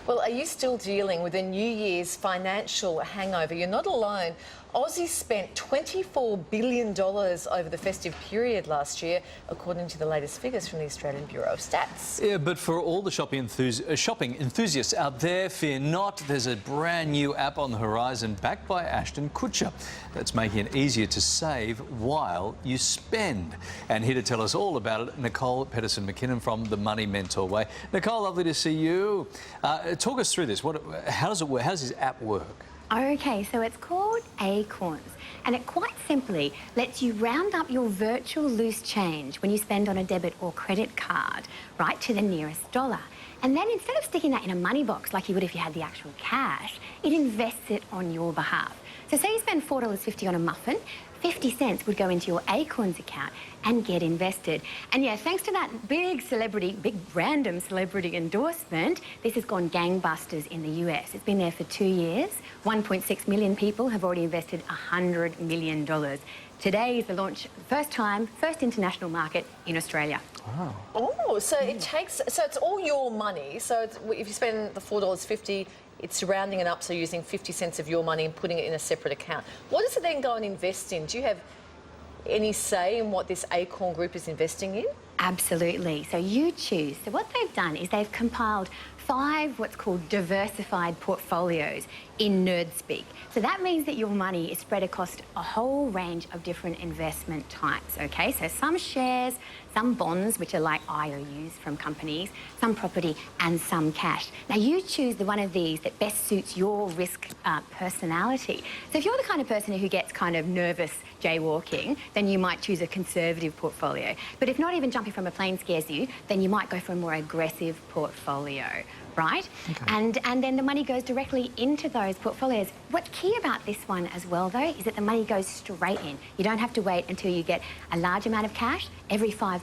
Well, are you still dealing with a New Year's financial hangover? You're not alone. Aussie spent $24 billion over the festive period last year, according to the latest figures from the Australian Bureau of Stats. Yeah, but for all the shopping enthusiasts out there, fear not. There's a brand new app on the horizon backed by Ashton Kutcher that's making it easier to save while you spend. And here to tell us all about it, Nicole Pedersen-McKinnon from the Money Mentor Way. Nicole, lovely to see you. Talk us through this. How does it work? How does this app work? Okay, so it's called Acorns, and it quite simply lets you round up your virtual loose change when you spend on a debit or credit card, right to the nearest dollar. And then instead of sticking that in a money box like you would if you had the actual cash, it invests it on your behalf. So say you spend $4.50 on a muffin, 50 cents would go into your Acorns account and get invested. And yeah, thanks to that big random celebrity endorsement, this has gone gangbusters in the US. It's been there for 2 years. 1.6 million people have already invested $100 million. Today is the launch, first international market in Australia. Wow. Oh, so it's all your money. So if you spend the $4.50, it's rounding it up, so using 50 cents of your money and putting it in a separate account. What does it then go and invest in? Do you have any say in what this Acorn group is investing in? Absolutely. So you choose. So what they've done is they've compiled 5 what's called diversified portfolios in nerd speak. So that means that your money is spread across a whole range of different investment types, okay? So some shares, some bonds, which are like IOUs from companies, some property and some cash. Now you choose the one of these that best suits your risk personality. So if you're the kind of person who gets kind of nervous jaywalking, then you might choose a conservative portfolio. But if not even jumping from a plane scares you, then you might go for a more aggressive portfolio, right? Okay. And then the money goes directly into those portfolios. What's key about this one as well, though, is that the money goes straight in. You don't have to wait until you get a large amount of cash. Every $5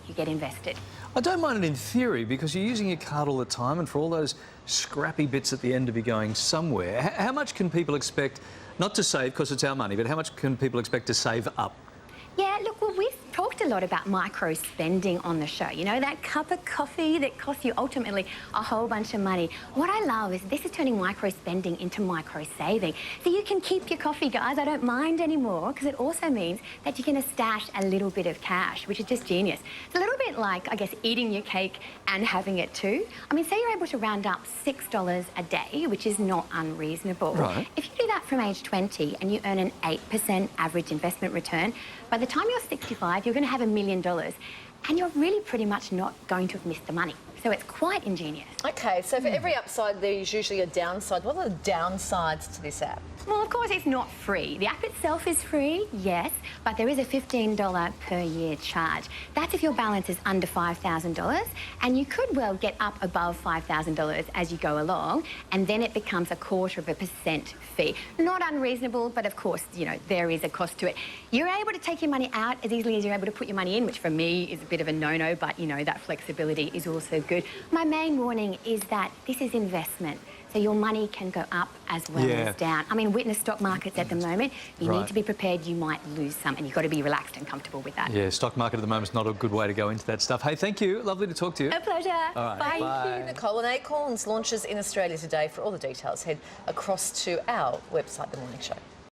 you get invested. I don't mind it in theory because you're using your card all the time, and for all those scrappy bits at the end to be going somewhere, how much can people expect, not to save because it's our money, but how much can people expect to save up? Yeah, look, well, we've talked a lot about micro spending on the show. You know, that cup of coffee that costs you ultimately a whole bunch of money. What I love is this is turning micro spending into micro saving. So you can keep your coffee, guys. I don't mind anymore, because it also means that you're going to stash a little bit of cash, which is just genius. It's a little bit like, I guess, eating your cake and having it too. I mean, say you're able to round up $6 a day, which is not unreasonable. Right. If you do that from age 20 and you earn an 8% average investment return, by the time you're 65, you're going to have $1 million, and you're really pretty much not going to have missed the money. So it's quite ingenious. Okay, so for every upside, there's usually a downside. What are the downsides to this app? Well, of course, it's not free. The app itself is free, yes, but there is a $15 per year charge. That's if your balance is under $5,000, and you could well get up above $5,000 as you go along, and then it becomes a 0.25% fee. Not unreasonable, but of course, you know, there is a cost to it. You're able to take your money out as easily as you're able to put your money in, which for me is a bit of a no-no, but, you know, that flexibility is also good. My main warning is that this is investment. So your money can go up as well as down. I mean, witness stock markets at the moment. You need to be prepared. You might lose some, and you've got to be relaxed and comfortable with that. Yeah, stock market at the moment is not a good way to go into that stuff. Hey, thank you. Lovely to talk to you. A pleasure. All right, bye. Thank you, Nicole. And Acorns launches in Australia today. For all the details, head across to our website, The Morning Show.